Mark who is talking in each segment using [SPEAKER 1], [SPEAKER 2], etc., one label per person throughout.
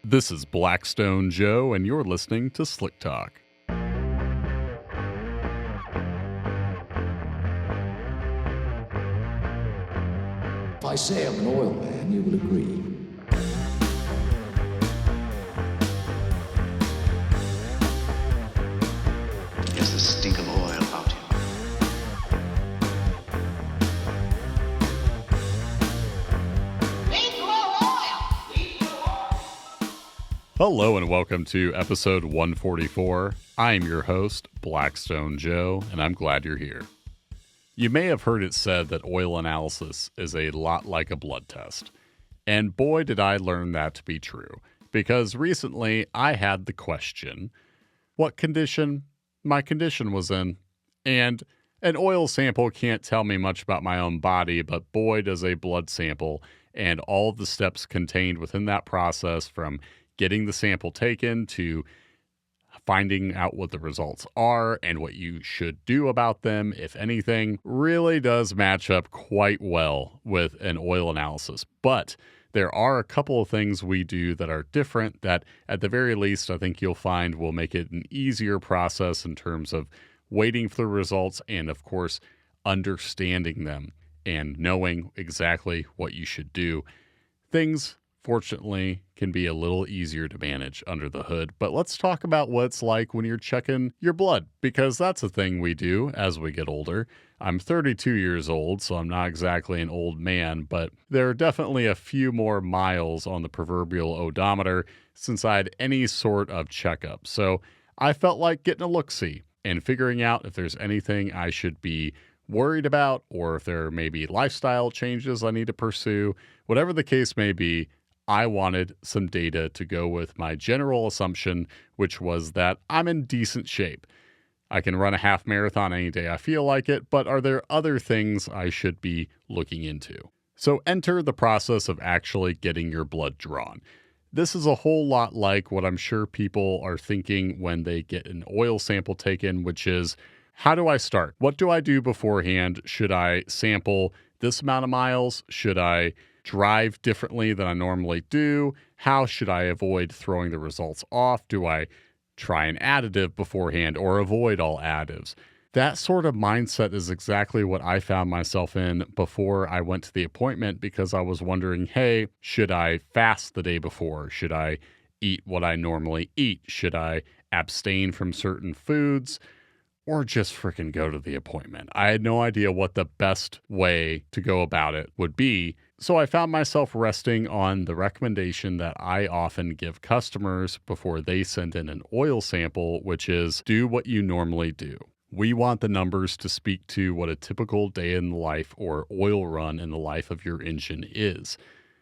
[SPEAKER 1] This is Blackstone Joe, and you're listening to Slick Talk.
[SPEAKER 2] If I say I'm an oil man, you will agree.
[SPEAKER 3] There's the stink of oil about him.
[SPEAKER 1] Hello and welcome to episode 144. I am your host, Blackstone Joe, and I'm glad you're here. You may have heard it said that oil analysis is a lot like a blood test. And boy, did I learn that to be true. Because recently I had the question, what condition my condition was in. And an oil sample can't tell me much about my own body, but boy, does a blood sample and all of the steps contained within that process, from getting the sample taken to finding out what the results are and what you should do about them, if anything, really does match up quite well with an oil analysis. But there are a couple of things we do that are different that, at the very least, I think you'll find will make it an easier process in terms of waiting for the results and, of course, understanding them and knowing exactly what you should do. Things, fortunately, can be a little easier to manage under the hood. But let's talk about what it's like when you're checking your blood, because that's a thing we do as we get older. I'm 32 years old, so I'm not exactly an old man, but there are definitely a few more miles on the proverbial odometer since I had any sort of checkup. So I felt like getting a look-see and figuring out if there's anything I should be worried about, or if there may be lifestyle changes I need to pursue. Whatever the case may be, I wanted some data to go with my general assumption, which was that I'm in decent shape. I can run a half marathon any day I feel like it, but are there other things I should be looking into? So enter the process of actually getting your blood drawn. This is a whole lot like what I'm sure people are thinking when they get an oil sample taken, which is, how do I start? What do I do beforehand? Should I sample this amount of miles? Should I drive differently than I normally do? How should I avoid throwing the results off? Do I try an additive beforehand or avoid all additives? That sort of mindset is exactly what I found myself in before I went to the appointment, because I was wondering, hey, should I fast the day before? Should I eat what I normally eat? Should I abstain from certain foods? Or just freaking go to the appointment? I had no idea what the best way to go about it would be. So I found myself resting on the recommendation that I often give customers before they send in an oil sample, which is do what you normally do. We want the numbers to speak to what a typical day in the life or oil run in the life of your engine is.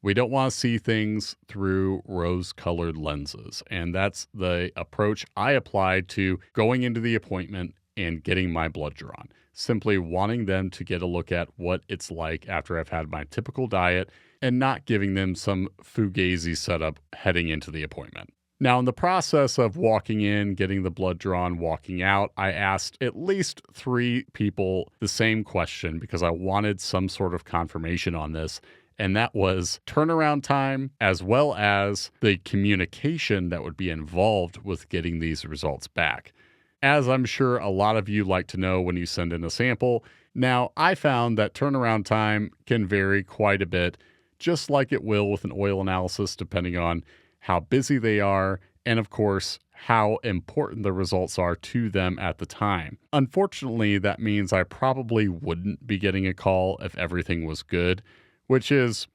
[SPEAKER 1] We don't want to see things through rose-colored lenses. And that's the approach I applied to going into the appointment and getting my blood drawn. Simply wanting them to get a look at what it's like after I've had my typical diet and not giving them some fugazi setup heading into the appointment. Now, in the process of walking in, getting the blood drawn, walking out, I asked at least 3 people the same question because I wanted some sort of confirmation on this. And that was turnaround time, as well as the communication that would be involved with getting these results back. As I'm sure a lot of you like to know when you send in a sample. Now, I found that turnaround time can vary quite a bit, just like it will with an oil analysis, depending on how busy they are and, of course, how important the results are to them at the time. Unfortunately, that means I probably wouldn't be getting a call if everything was good, which is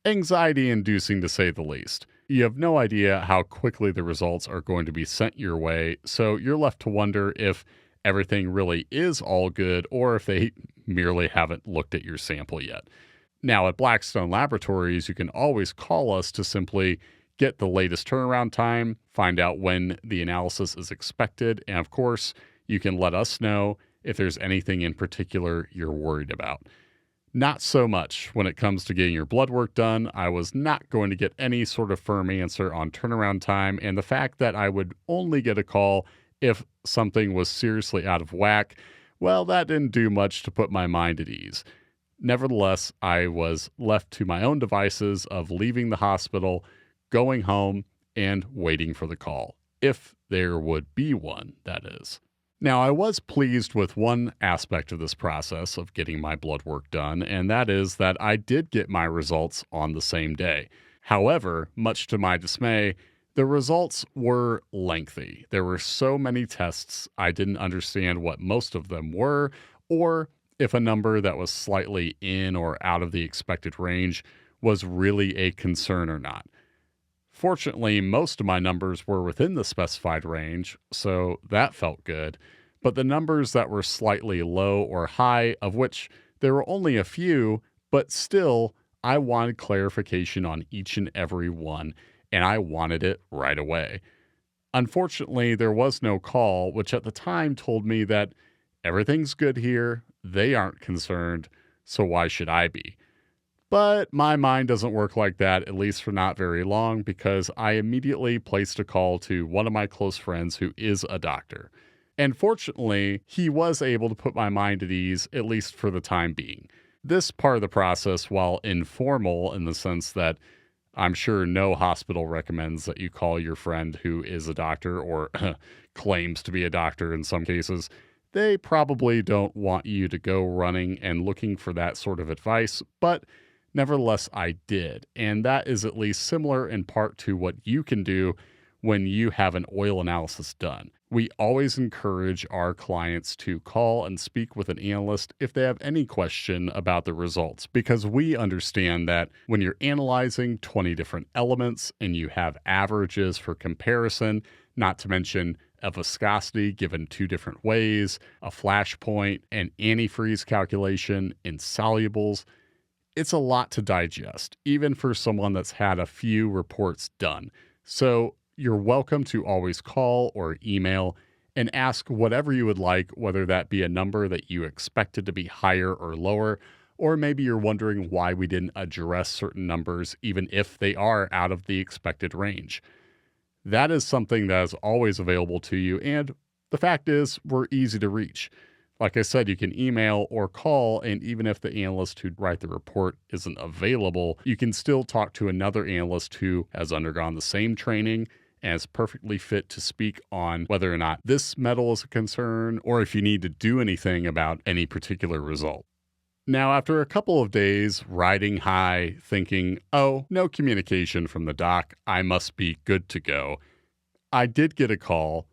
[SPEAKER 1] anxiety-inducing to say the least. You have no idea how quickly the results are going to be sent your way, so you're left to wonder if everything really is all good or if they merely haven't looked at your sample yet. Now, at Blackstone Laboratories, you can always call us to simply get the latest turnaround time, find out when the analysis is expected, and of course, you can let us know if there's anything in particular you're worried about. Not so much when it comes to getting your blood work done. I was not going to get any sort of firm answer on turnaround time, and the fact that I would only get a call if something was seriously out of whack, well, that didn't do much to put my mind at ease. Nevertheless, I was left to my own devices of leaving the hospital, going home, and waiting for the call, if there would be one, that is. Now, I was pleased with one aspect of this process of getting my blood work done, and that is that I did get my results on the same day. However, much to my dismay, the results were lengthy. There were so many tests, I didn't understand what most of them were, or if a number that was slightly in or out of the expected range was really a concern or not. Fortunately, most of my numbers were within the specified range, so that felt good. But the numbers that were slightly low or high, of which there were only a few, but still, I wanted clarification on each and every one, and I wanted it right away. Unfortunately, there was no call, which at the time told me that everything's good here, they aren't concerned, so why should I be? But my mind doesn't work like that, at least for not very long, because I immediately placed a call to one of my close friends who is a doctor. And fortunately, he was able to put my mind at ease, at least for the time being. This part of the process, while informal in the sense that I'm sure no hospital recommends that you call your friend who is a doctor or claims to be a doctor in some cases, they probably don't want you to go running and looking for that sort of advice, but nevertheless, I did. And that is at least similar in part to what you can do when you have an oil analysis done. We always encourage our clients to call and speak with an analyst if they have any question about the results, because we understand that when you're analyzing 20 different elements and you have averages for comparison, not to mention a viscosity given two different ways, a flash point, an antifreeze calculation, insolubles, it's a lot to digest, even for someone that's had a few reports done. So you're welcome to always call or email and ask whatever you would like, whether that be a number that you expected to be higher or lower, or maybe you're wondering why we didn't address certain numbers, even if they are out of the expected range. That is something that is always available to you, and the fact is, we're easy to reach. Like I said, you can email or call, and even if the analyst who'd write the report isn't available, you can still talk to another analyst who has undergone the same training and is perfectly fit to speak on whether or not this metal is a concern or if you need to do anything about any particular result. Now, after a couple of days riding high, thinking, oh, no communication from the doc, I must be good to go, I did get a call.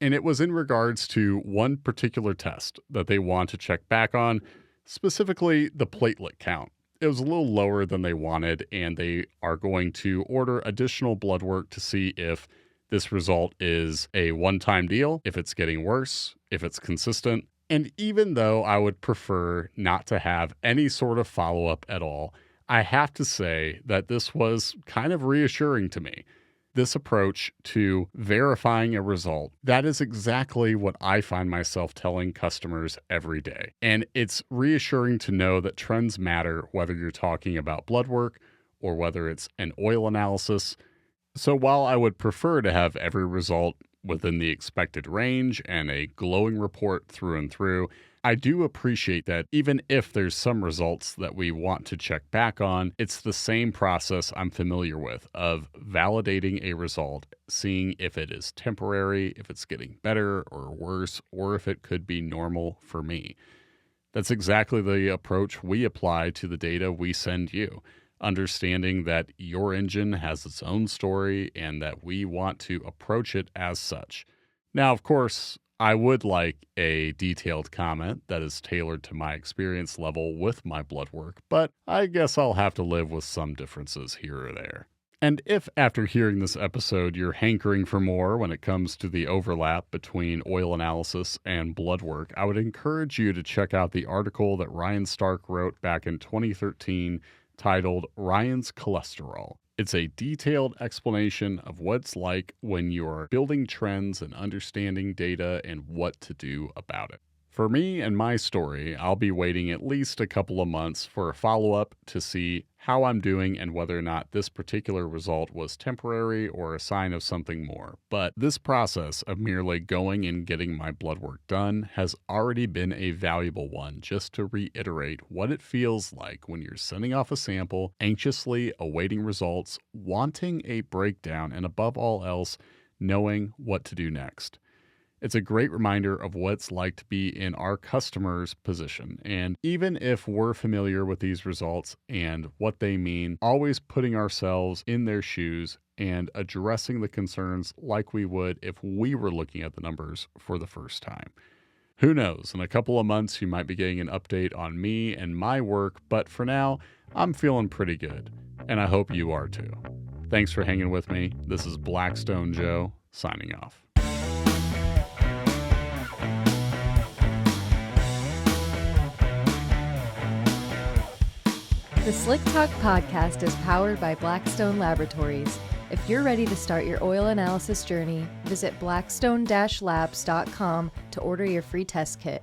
[SPEAKER 1] And it was in regards to one particular test that they want to check back on, specifically the platelet count. It was a little lower than they wanted, and they are going to order additional blood work to see if this result is a one-time deal, if it's getting worse, if it's consistent. And even though I would prefer not to have any sort of follow-up at all, I have to say that this was kind of reassuring to me. This approach to verifying a result, that is exactly what I find myself telling customers every day. And it's reassuring to know that trends matter, whether you're talking about blood work or whether it's an oil analysis. So while I would prefer to have every result within the expected range and a glowing report through and through, I do appreciate that even if there's some results that we want to check back on, it's the same process I'm familiar with of validating a result, seeing if it is temporary, if it's getting better or worse, or if it could be normal for me. That's exactly the approach we apply to the data we send you, understanding that your engine has its own story and that we want to approach it as such. Now, of course, I would like a detailed comment that is tailored to my experience level with my blood work, but I guess I'll have to live with some differences here or there. And if after hearing this episode you're hankering for more when it comes to the overlap between oil analysis and blood work, I would encourage you to check out the article that Ryan Stark wrote back in 2013 titled Ryan's Cholesterol. It's a detailed explanation of what it's like when you're building trends and understanding data and what to do about it. For me and my story, I'll be waiting at least a couple of months for a follow-up to see how I'm doing and whether or not this particular result was temporary or a sign of something more. But this process of merely going and getting my blood work done has already been a valuable one, just to reiterate what it feels like when you're sending off a sample, anxiously awaiting results, wanting a breakdown, and above all else, knowing what to do next. It's a great reminder of what it's like to be in our customer's position. And even if we're familiar with these results and what they mean, always putting ourselves in their shoes and addressing the concerns like we would if we were looking at the numbers for the first time. Who knows, in a couple of months you might be getting an update on me and my work, but for now, I'm feeling pretty good. And I hope you are too. Thanks for hanging with me. This is Blackstone Joe, signing off.
[SPEAKER 4] The Slick Talk podcast is powered by Blackstone Laboratories. If you're ready to start your oil analysis journey, visit blackstone-labs.com to order your free test kit.